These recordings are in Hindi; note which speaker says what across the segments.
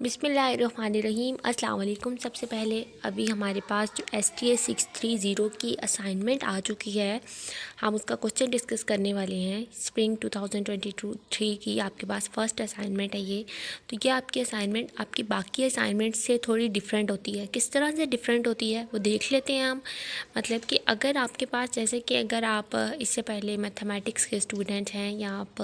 Speaker 1: बिस्मिल्लाहिर्रहमानिर्रहीम। अस्सलाम वालेकुम। सबसे पहले अभी हमारे पास जो STA 630 की असाइनमेंट आ चुकी है, हम उसका क्वेश्चन डिस्कस करने वाले हैं। स्प्रिंग 2022-3 की आपके पास फ़र्स्ट असाइनमेंट है ये। तो ये आपकी असाइनमेंट आपकी बाकी असाइनमेंट से थोड़ी डिफरेंट होती है। किस तरह से डिफरेंट होती है वो देख लेते हैं हम। मतलब कि अगर आपके पास जैसे कि अगर आप इससे पहले मैथमेटिक्स के स्टूडेंट हैं या आप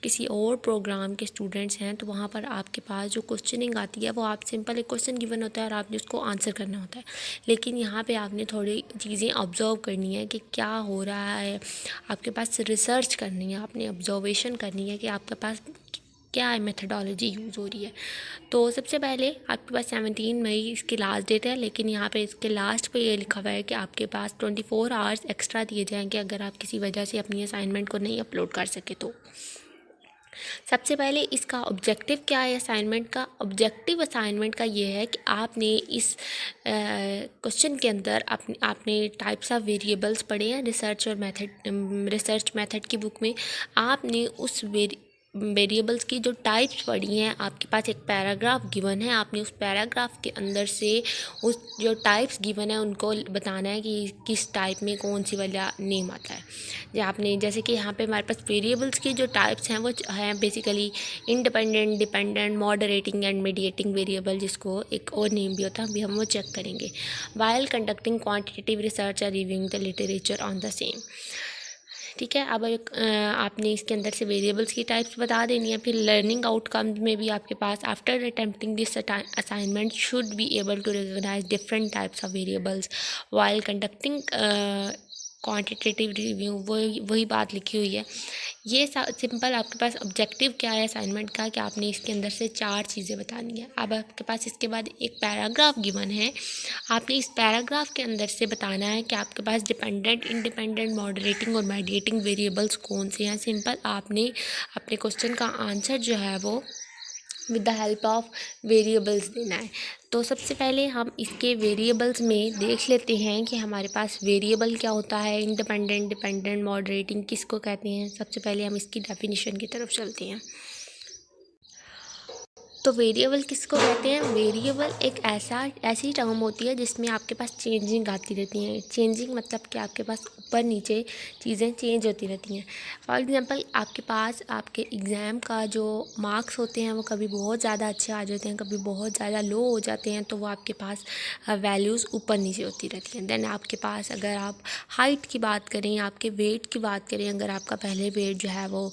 Speaker 1: किसी और प्रोग्राम के स्टूडेंट्स हैं, तो वहाँ पर आपके पास जो क्वेश्चनिंग आती है वो आप सिंपल एक क्वेश्चन गिवन होता है और आपने उसको आंसर करना होता है। लेकिन यहाँ पे आपने थोड़ी चीज़ें ऑब्ज़र्व करनी है कि क्या हो रहा है, आपके पास रिसर्च करनी है, आपने ऑब्जर्वेशन करनी है कि आपके पास क्या है मेथडोलॉजी यूज़ हो रही है। तो सबसे पहले आपके पास 17 मई इसकी लास्ट डेट है, लेकिन यहाँ पे इसके लास्ट पे ये लिखा हुआ है कि आपके पास 24 आवर्स एक्स्ट्रा दिए जाएंगे अगर आप किसी वजह से अपनी असाइनमेंट को नहीं अपलोड कर सके तो। सबसे पहले इसका ऑब्जेक्टिव क्या है असाइनमेंट का? ऑब्जेक्टिव असाइनमेंट का ये है कि आपने इस क्वेश्चन के अंदर आपने टाइप्स ऑफ वेरिएबल्स पढ़े हैं रिसर्च मेथड की बुक में। आपने उस वेरिएबल्स की जो टाइप्स पढ़ी हैं, आपके पास एक पैराग्राफ गिवन है, आपने उस पैराग्राफ के अंदर से उस जो टाइप्स गिवन है उनको बताना है कि किस टाइप में कौन सी वाला नेम आता है। जैसे कि यहाँ पे हमारे पास वेरिएबल्स की जो टाइप्स हैं वो हैं basically independent, dependent, moderating and mediating variable, जिसको एक और नेम भी होता है, अभी हम वो चेक करेंगे। वाइल कंडक्टिंग क्वांटिटेटिव रिसर्च और reviewing the literature on the same. ठीक है, अब आपने इसके अंदर से वेरिएबल्स की टाइप्स बता देनी है। फिर लर्निंग आउटकम्स में भी आपके पास after attempting this assignment should be able to recognise different types of variables while conducting quantitative review. वही बात लिखी हुई है। ये सिंपल आपके पास ऑब्जेक्टिव क्या है असाइनमेंट का कि आपने इसके अंदर से 4 चीज़ें बतानी है। अब आपके पास इसके बाद एक पैराग्राफ गिवन है, आपने इस पैराग्राफ के अंदर से बताना है कि आपके पास डिपेंडेंट, इंडिपेंडेंट, मॉडरेटिंग और मीडिएटिंग वेरिएबल्स कौन से हैं। सिंपल आपने अपने क्वेश्चन का आंसर जो है वो with the help of variables देना है। तो सबसे पहले हम इसके वेरिएबल्स में देख लेते हैं कि हमारे पास वेरिएबल क्या होता है, इंडिपेंडेंट, डिपेंडेंट, मॉडरेटिंग किसको कहते हैं। सबसे पहले हम इसकी डेफिनेशन की तरफ चलते हैं। तो वेरिएबल किसको कहते हैं? वेरिएबल एक ऐसी टर्म होती है जिसमें आपके पास चेंजिंग आती रहती हैं। चेंजिंग मतलब कि आपके पास ऊपर नीचे चीज़ें चेंज होती रहती हैं। फॉर एग्जांपल आपके पास आपके एग्ज़ाम का जो मार्क्स होते हैं वो कभी बहुत ज़्यादा अच्छे आ जाते हैं, कभी बहुत ज़्यादा लो हो जाते हैं, तो वो आपके पास वैल्यूज़ ऊपर नीचे होती रहती हैं। देन आपके पास अगर आप हाइट की बात करें, आपके वेट की बात करें, अगर आपका पहले वेट जो है वो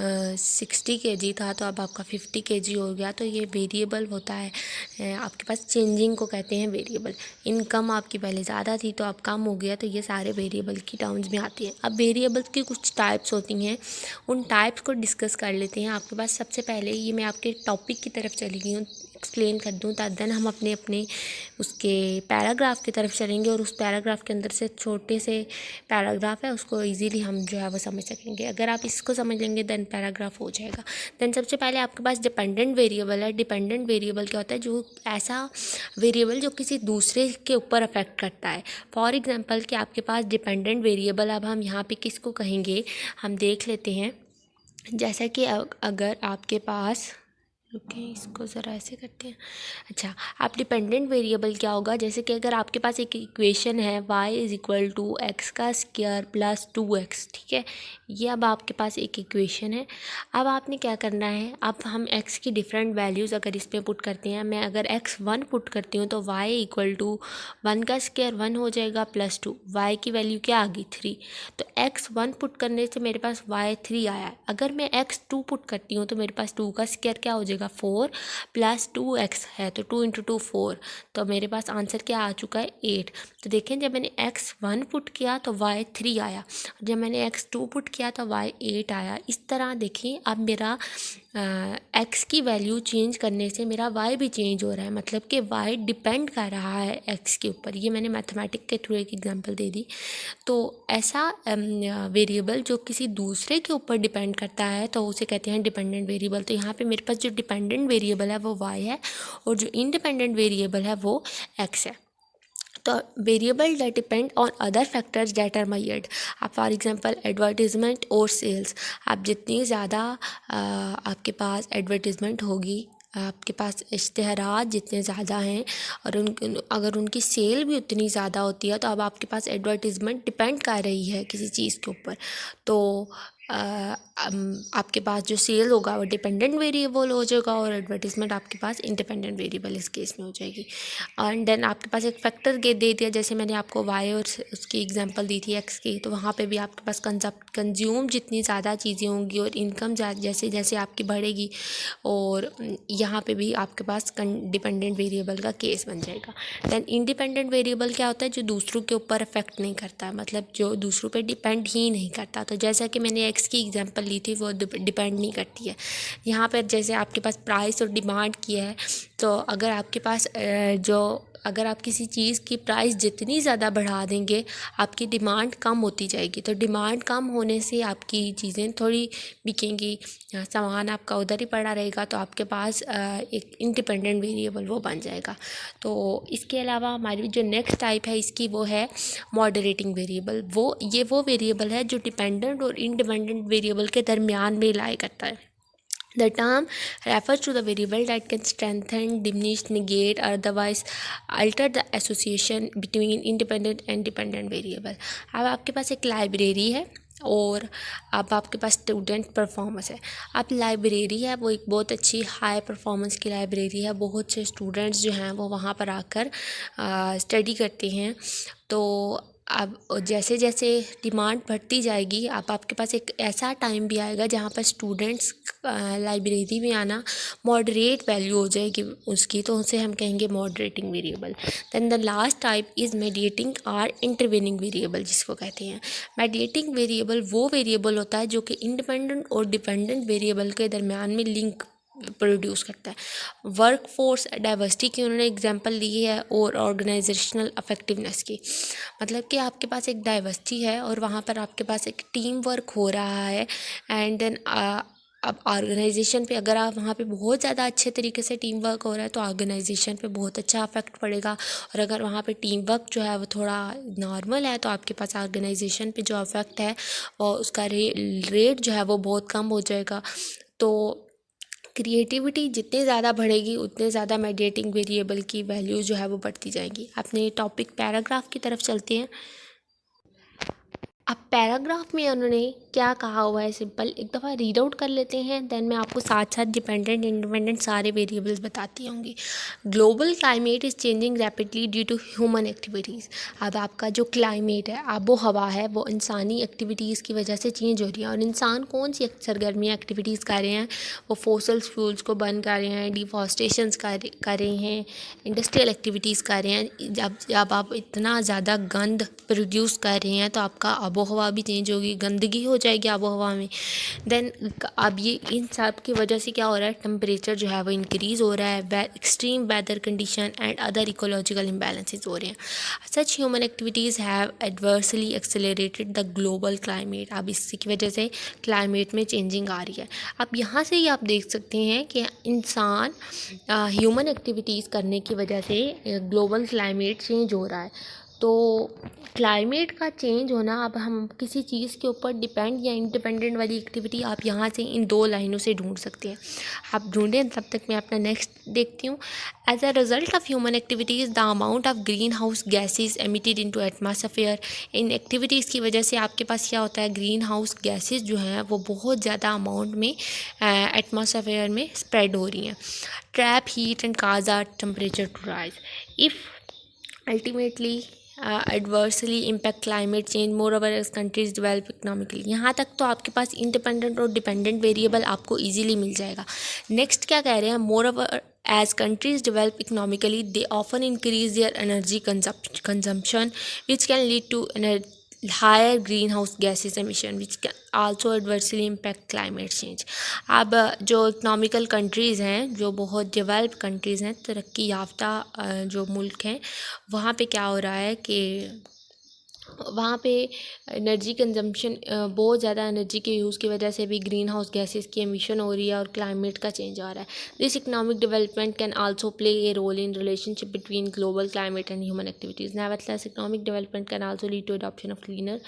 Speaker 1: 60 kg था तो अब आपका 50 kg हो गया, तो ये वेरिएबल होता है। आपके पास चेंजिंग को कहते हैं वेरिएबल। इनकम आपकी पहले ज़्यादा थी तो अब कम हो गया, तो ये सारे वेरिएबल की टर्म्स में आती हैं। अब वेरिएबल्स की कुछ टाइप्स होती हैं, उन टाइप्स को डिस्कस कर लेते हैं। आपके पास सबसे पहले ये मैं आपके टॉपिक की तरफ चली गई हूँ, एक्सप्लेन कर दूँ, देन हम अपने उसके पैराग्राफ की तरफ चलेंगे और उस पैराग्राफ के अंदर से छोटे से पैराग्राफ है उसको इजीली हम जो है वो समझ सकेंगे। अगर आप इसको समझ लेंगे देन पैराग्राफ हो जाएगा। देन सबसे पहले आपके पास डिपेंडेंट वेरिएबल है। डिपेंडेंट वेरिएबल क्या होता है? जो ऐसा वेरिएबल जो किसी दूसरे के ऊपर अफेक्ट करता है। फॉर एग्जांपल कि आपके पास डिपेंडेंट वेरिएबल, अब हम यहाँ पे किसको कहेंगे हम देख लेते हैं। जैसा कि अगर आपके पास ओके इसको ज़रा ऐसे करते हैं। अच्छा, आप डिपेंडेंट वेरिएबल क्या होगा? जैसे कि अगर आपके पास एक इक्वेशन है y = x का स्क्वायर प्लस 2x, ठीक है, ये अब आपके पास एक इक्वेशन है। अब आपने क्या करना है, अब हम x की डिफरेंट वैल्यूज़ अगर इस पर पुट करते हैं, मैं अगर x 1 पुट करती हूँ तो y = 1 का स्क्वायर 1 हो जाएगा प्लस 2, y की वैल्यू क्या आ गई 3, तो x 1 पुट करने से मेरे पास y 3 आया है। अगर मैं x 2 पुट करती हूँ तो मेरे पास 2 का स्क्वायर क्या हो जाएगा 4 प्लस 2x है, तो 2 × 2 4, तो मेरे पास आंसर क्या आ चुका है 8। तो देखें जब मैंने x 1 पुट किया तो y 3 आया, जब मैंने x 2 पुट किया तो y 8 आया। इस तरह देखिए अब मेरा x की वैल्यू चेंज करने से मेरा y भी चेंज हो रहा है, मतलब कि y डिपेंड कर रहा है x के ऊपर। ये मैंने मैथमेटिक के थ्रू एक एग्जांपल दे दी। तो ऐसा वेरिएबल जो किसी दूसरे के ऊपर डिपेंड करता है तो उसे कहते हैं डिपेंडेंट वेरिएबल। तो यहाँ पे मेरे पास जो डिपेंडेंट वेरिएबल है वो y है और जो इंडिपेंडेंट वेरिएबल है वो x है। तो variable that depend on other factors that are measured. आप फॉर एग्जांपल एडवर्टीजमेंट और सेल्स, आप जितनी ज़्यादा आपके पास एडवर्टीजमेंट होगी, आपके पास इश्तिहारात जितने ज़्यादा हैं और अगर उनकी सेल भी उतनी ज़्यादा होती है तो अब आपके पास एडवर्टीज़मेंट डिपेंड कर रही है किसी चीज़ के ऊपर, तो आपके पास जो सेल होगा वो डिपेंडेंट वेरिएबल हो जाएगा और एडवर्टीज़मेंट आपके पास इंडिपेंडेंट वेरिएबल इस केस में हो जाएगी। एंड देन आपके पास एक फैक्टर दे दिया, जैसे मैंने आपको वाई और उसकी एग्जांपल दी थी एक्स की, तो वहाँ पे भी आपके पास कंज्यूम जितनी ज़्यादा चीज़ें होंगी और इनकम जैसे जैसे आपकी बढ़ेगी, और यहाँ पे भी आपके पास डिपेंडेंट वेरिएबल का केस बन जाएगा। दैन इंडिपेंडेंट वेरिएबल क्या होता है, जो दूसरों के ऊपर अफेक्ट नहीं करता, मतलब जो दूसरों पे डिपेंड ही नहीं करता। तो जैसा कि मैंने एक्स की एग्जांपल ली थी, वो डिपेंड नहीं करती है। यहाँ पर जैसे आपके पास प्राइस और डिमांड की है, तो अगर आपके पास अगर आप किसी चीज़ की प्राइस जितनी ज़्यादा बढ़ा देंगे, आपकी डिमांड कम होती जाएगी, तो डिमांड कम होने से आपकी चीज़ें थोड़ी बिकेंगी, सामान आपका उधर ही पड़ा रहेगा, तो आपके पास एक इंडिपेंडेंट वेरिएबल वो बन जाएगा। तो इसके अलावा हमारी जो नेक्स्ट टाइप है इसकी, वो है मॉडरेटिंग वेरिएबल। वो वेरिएबल है जो डिपेंडेंट और इंडिपेंडेंट वेरिएबल के दरमियान में लाई करता है। The term refers to the variable that can strengthen, diminish, negate, or otherwise alter the association between independent and dependent variable। अब आपके पास एक लाइब्रेरी है और अब आपके पास स्टूडेंट परफॉर्मेंस है। अब लाइब्रेरी है वो एक बहुत अच्छी हाई परफॉर्मेंस की लाइब्रेरी है, बहुत से स्टूडेंट्स जो हैं वो वहाँ पर आकर स्टडी करते हैं। तो अब जैसे जैसे डिमांड बढ़ती जाएगी, अब आपके पास एक ऐसा टाइम भी आएगा जहाँ पर स्टूडेंट्स लाइब्रेरी में आना मॉडरेट वैल्यू हो जाएगी उसकी, तो उसे हम कहेंगे moderating variable. Then the last type is mediating और इंटरवेनिंग वेरिएबल, जिसको कहते हैं। मीडिएटिंग वेरिएबल वो वेरिएबल होता है जो कि इंडिपेंडेंट और डिपेंडेंट वेरिएबल के दरमियान में लिंक प्रोड्यूस करता है। वर्क फोर्स डाइवर्सिटी की उन्होंने एग्जांपल ली है और ऑर्गेनाइजेशनल इफेक्टिवनेस की, मतलब कि आपके पास एक डाइवर्सिटी है और वहाँ पर आपके पास एक टीम वर्क हो रहा है, एंड देन अब ऑर्गेनाइजेशन पे अगर आप वहाँ पे बहुत ज़्यादा अच्छे तरीके से टीम वर्क हो रहा है तो ऑर्गेनाइजेशन पे बहुत अच्छा इफेक्ट पड़ेगा, और अगर वहाँ पे टीम वर्क जो है वो थोड़ा नॉर्मल है तो आपके पास ऑर्गेनाइजेशन पे जो इफेक्ट है और उसका रेट जो है वो बहुत कम हो जाएगा। तो क्रिएटिविटी जितनी ज़्यादा बढ़ेगी उतने ज़्यादा मीडिएटिंग वेरिएबल की वैल्यू जो है वो बढ़ती जाएगी। अपने टॉपिक पैराग्राफ की तरफ चलते हैं। अब पैराग्राफ में उन्होंने क्या कहा हुआ है, सिंपल एक दफ़ा रीड आउट कर लेते हैं, देन मैं आपको साथ साथ डिपेंडेंट इंडिपेंडेंट सारे वेरिएबल्स बताती होंगी। Global climate is changing rapidly due to human activities. अब आपका जो क्लाइमेट है, आबो हवा है, वो इंसानी एक्टिविटीज़ की वजह से चेंज हो रही है। और इंसान कौन सी सरगर्मियाँ एक्टिविटीज़ कर रहे हैं, वो फोसल फ्यूल्स को बर्न कर रहे हैं, डिफॉरेस्टेशंस कर रहे हैं, इंडस्ट्रियल एक्टिविटीज़ कर रहे हैं। जब आप इतना ज़्यादा गंद प्रोड्यूस कर रहे हैं तो आपका आबो हवा भी चेंज होगी, गंदगी हो जाएगी आबो हवा में। देन अब ये इन सब की वजह से क्या हो रहा है, टेम्परेचर जो है वो इंक्रीज़ हो रहा है, extreme weather condition and other ecological imbalances हो रहे हैं। Such human activities have adversely accelerated the global climate. अब इसी की वजह से क्लाइमेट में चेंजिंग आ रही है। अब यहाँ से ही आप देख सकते हैं कि इंसान ह्यूमन एक्टिविटीज़ करने की वजह से ग्लोबल क्लाइमेट चेंज हो रहा है। तो क्लाइमेट का चेंज होना, अब हम किसी चीज़ के ऊपर डिपेंड या इंडिपेंडेंट वाली एक्टिविटी आप यहाँ से इन दो लाइनों से ढूंढ सकते हैं। आप ढूंढें, तब तक मैं अपना नेक्स्ट देखती हूँ। As a result of human activities the amount of greenhouse gases emitted into atmosphere. इन एक्टिविटीज़ की वजह से आपके पास क्या होता है, ग्रीन हाउस गैसेज जो हैं वो बहुत ज़्यादा अमाउंट में एटमॉस्फेयर में स्प्रेड हो रही हैं। Trap heat and cause are temperature to rise if ultimately adversely impact climate change more over as countries develop economically. यहाँ तक तो आपके पास इंडिपेंडेंट और डिपेंडेंट वेरिएबल आपको इजीली मिल जाएगा। नेक्स्ट क्या कह रहे हैं, more over as countries develop economically they often increase their energy consumption which can lead to higher greenhouse gases emission which can also adversely impact climate change। अब जो इकनॉमिकल कंट्रीज़ हैं, जो बहुत डेवलप कंट्रीज़ हैं, तरक्की याफ्ता जो मुल्क हैं, वहाँ पे क्या हो रहा है कि वहाँ पे एनर्जी कंजम्पशन, बहुत ज़्यादा एनर्जी के यूज़ की वजह से भी ग्रीन हाउस गैसेस की एमिशन हो रही है और क्लाइमेट का चेंज आ रहा है। This economic development can also play a role in relationship between global climate and human activities. Nevertheless economic development can also lead to adoption of cleaner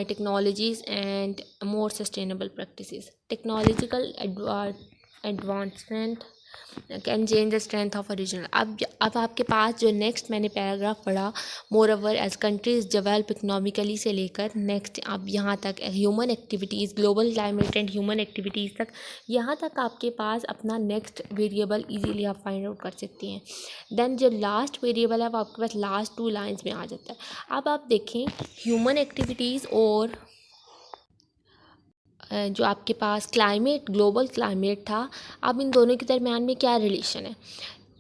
Speaker 1: technologies and more sustainable practices। Technological advancement can change the strength of original. अब आपके पास जो नेक्स्ट मैंने पैराग्राफ पढ़ा, more over as countries develop economically से लेकर नेक्स्ट अब यहाँ तक human activities, global climate and human activities तक, यहाँ तक आपके पास अपना नेक्स्ट वेरिएबल इजीली आप फाइंड आउट कर सकती हैं। देन जो लास्ट वेरिएबल है वो आपके पास लास्ट 2 लाइन्स में आ जाता है। अब आप देखें ह्यूमन एक्टिविटीज़ और जो आपके पास क्लाइमेट, ग्लोबल क्लाइमेट था, अब इन दोनों के दरमियान में क्या रिलेशन है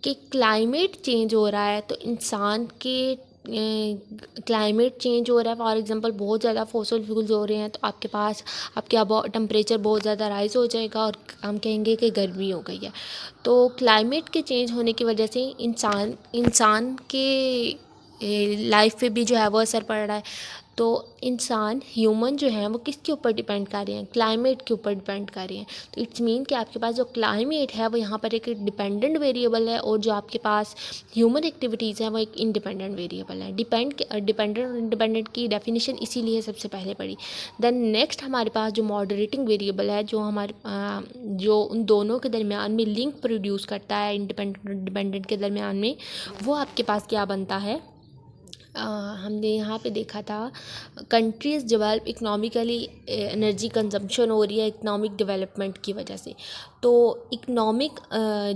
Speaker 1: कि क्लाइमेट चेंज हो रहा है तो इंसान के क्लाइमेट चेंज हो रहा है। फॉर एग्जांपल बहुत ज़्यादा फॉसिल फ्यूल्स हो रहे हैं तो आपके पास आपके अब टेम्परेचर बहुत ज़्यादा राइज़ हो जाएगा और हम कहेंगे कि गर्मी हो गई है। तो क्लाइमेट के चेंज होने की वजह से इंसान के लाइफ पे भी जो है वो असर पड़ रहा है। तो इंसान ह्यूमन जो है वो किसके ऊपर डिपेंड कर रहे हैं, क्लाइमेट के ऊपर डिपेंड कर रहे हैं। तो इट्स मीन कि आपके पास जो क्लाइमेट है वो यहाँ पर एक डिपेंडेंट वेरिएबल है और जो आपके पास ह्यूमन एक्टिविटीज़ हैं वो एक इंडिपेंडेंट वेरिएबल है। डिपेंडेंट और इंडिपेंडेंट की डेफिनेशन इसीलिए सबसे पहले पढ़ी। देन नेक्स्ट हमारे पास जो मॉडरेटिंग वेरिएबल है, जो हमारे जो उन दोनों के दरमियान में लिंक प्रोड्यूस करता है इंडिपेंडेंट और डिपेंडेंट के दरमियान में, वो आपके पास क्या बनता है। हमने यहाँ पे देखा था countries develop economically, energy consumption हो रही है इकनॉमिक डेवलपमेंट की वजह से। तो इकनॉमिक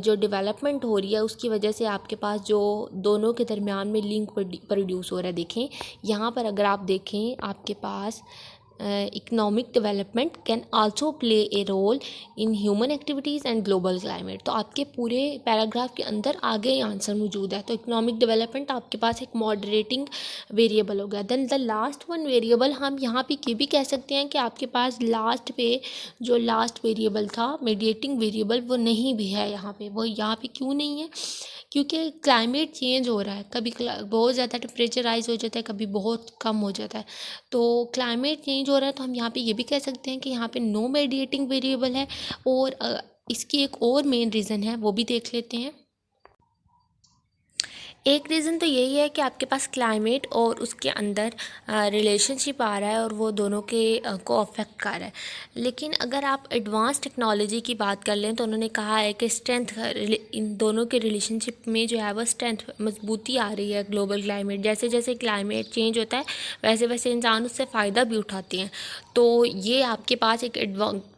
Speaker 1: जो डेवलपमेंट हो रही है उसकी वजह से आपके पास जो दोनों के दरमियान में लिंक प्रोड्यूस हो रहा है। देखें यहाँ पर अगर आप देखें आपके पास economic development can also play a role in human activities and global climate. तो आपके पूरे पैराग्राफ के अंदर आगे ही आंसर मौजूद है। तो इकनॉमिक डेवलपमेंट आपके पास एक मॉडरेटिंग वेरिएबल हो गया। Then the last one variable हम यहाँ पे ये भी कह सकते हैं कि आपके पास लास्ट पे जो लास्ट वेरिएबल था मीडिएटिंग वेरिएबल वो नहीं भी है यहाँ पे। वो यहाँ पे क्यों नहीं है, क्योंकि क्लाइमेट चेंज हो रहा है, कभी बहुत ज़्यादा टेम्परेचर राइज हो जाता है, कभी बहुत कम हो जाता है। तो क्लाइमेट चेंज हो रहा है तो हम यहाँ पे ये भी कह सकते हैं कि यहाँ पे नो मीडिएटिंग वेरिएबल है। और इसकी एक और मेन रीज़न है, वो भी देख लेते हैं। एक रीज़न तो यही है कि आपके पास क्लाइमेट और उसके अंदर रिलेशनशिप आ रहा है और वो दोनों के को अफेक्ट कर रहा है। लेकिन अगर आप एडवांस टेक्नोलॉजी की बात कर लें तो उन्होंने कहा है कि स्ट्रेंथ, इन दोनों के रिलेशनशिप में जो है वो स्ट्रेंथ, मजबूती आ रही है। ग्लोबल क्लाइमेट, जैसे जैसे क्लाइमेट चेंज होता है वैसे वैसे इंसान उससे फ़ायदा भी उठाते हैं। तो ये आपके पास एक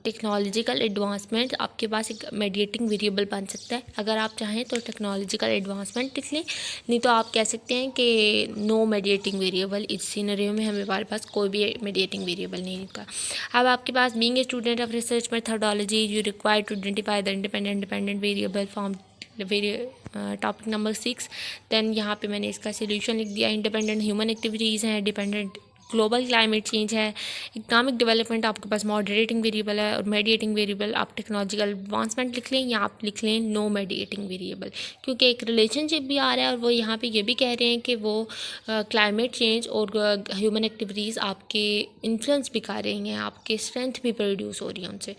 Speaker 1: टेक्नोलॉजिकल एडवांसमेंट आपके पास एक मीडिएटिंग वेरिएबल बन सकता है। अगर आप चाहें तो टेक्नोलॉजिकल एडवांसमेंट लिख लें, नहीं तो आप कह सकते हैं कि नो मीडिएटिंग वेरिएबल। इस सिनेरियो में हमारे पास कोई भी मीडिएटिंग वेरिएबल नहीं होगा। अब आपके पास being a student of research methodology you require to identify the independent dependent variable form topic number 6। Then यहाँ पे मैंने इसका सोल्यूशन लिख दिया। इंडिपेंडेंट ह्यूमन एक्टिविटीज़ हैं, डिपेंडेंट ग्लोबल क्लाइमेट चेंज है, इकोनॉमिक डेवलपमेंट आपके पास मॉडरेटिंग वेरिएबल है और मीडिएटिंग वेरिएबल आप टेक्नोलॉजिकल एडवांसमेंट लिख लें या आप लिख लें नो मीडिएटिंग वेरिएबल, क्योंकि एक रिलेशनशिप भी आ रहा है और वो यहाँ पे ये भी कह रहे हैं कि वो क्लाइमेट चेंज और ह्यूमन एक्टिविटीज़ आपके इन्फ्लुएंस भी कर रही हैं, आपके स्ट्रेंथ भी प्रोड्यूस हो रही है उनसे।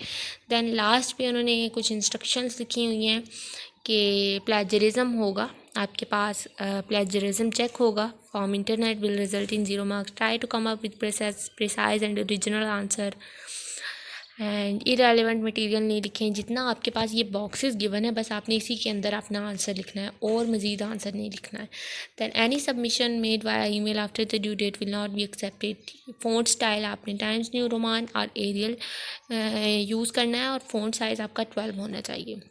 Speaker 1: देन लास्ट पे उन्होंने कुछ इंस्ट्रक्शंस लिखी हुई हैं कि प्लेजरिज्म होगा आपके पास, प्लेजरिज्म चेक होगा from internet will result in 0 marks. Try to come up with precise and original answer and irrelevant material नहीं लिखें। जितना आपके पास ये बॉक्सेस गिवन है बस आपने इसी के अंदर अपना आंसर लिखना है और मज़ीद आंसर नहीं लिखना है। Then any submission made via email after the due date will not be accepted. Font style आपने टाइम्स न्यू रोमान और एरियल यूज़ करना है और फ़ॉन्ट साइज़ आपका 12 होना चाहिए।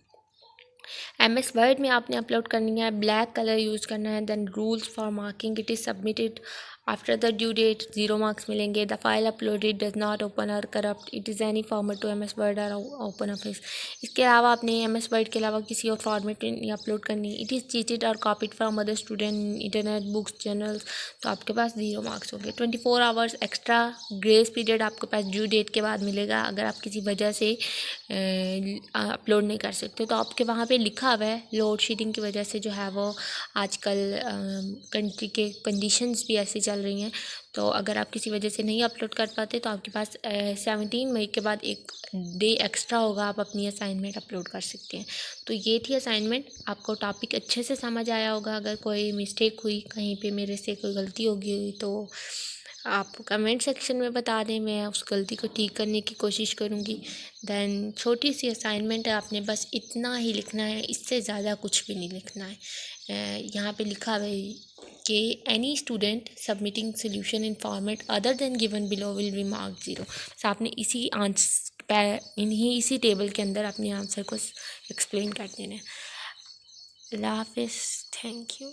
Speaker 1: MS वर्ड में आपने अपलोड करनी है, ब्लैक कलर यूज़ करना है। Then rules for marking, it is submitted after the due date 0 marks मिलेंगे। The file uploaded does not open और corrupt it is any format to MS word और ओपन ऑफिस। इसके अलावा आपने MS वर्ड के अलावा किसी और फॉर्मेट में नहीं अपलोड करनी। इट इज़ चीटेड और copied from other student internet books journals, तो आपके पास 0 मार्क्स होंगे। 24 आवर्स एक्स्ट्रा ग्रेस पीरियड आपके पास ड्यू डेट के बाद मिलेगा अगर आप किसी वजह से अपलोड नहीं कर सकते। तो आपके वहाँ पे लिखा हुआ है लोड शेडिंग की वजह से जो है वो आजकल कंट्री के कंडीशंस भी ऐसी चल रही हैं। तो अगर आप किसी वजह से नहीं अपलोड कर पाते तो आपके पास 17 मई के बाद एक डे एक्स्ट्रा होगा, आप अपनी असाइनमेंट अपलोड कर सकते हैं। तो ये थी असाइनमेंट। आपको टॉपिक अच्छे से समझ आया होगा। अगर कोई मिस्टेक हुई कहीं पे, मेरे से कोई गलती होगी तो आप कमेंट सेक्शन में बता दें, मैं उस गलती को ठीक करने की कोशिश करूँगी। देन छोटी सी असाइनमेंट है, आपने बस इतना ही लिखना है, इससे ज़्यादा कुछ भी नहीं लिखना है। यहाँ पे लिखा हुआ है कि any student submitting solution in format other than given below will be mark 0। तो आपने इसी टेबल के अंदर अपने आंसर को एक्सप्लेन कर देना है। अल्लाह हाफिज़, थैंक यू।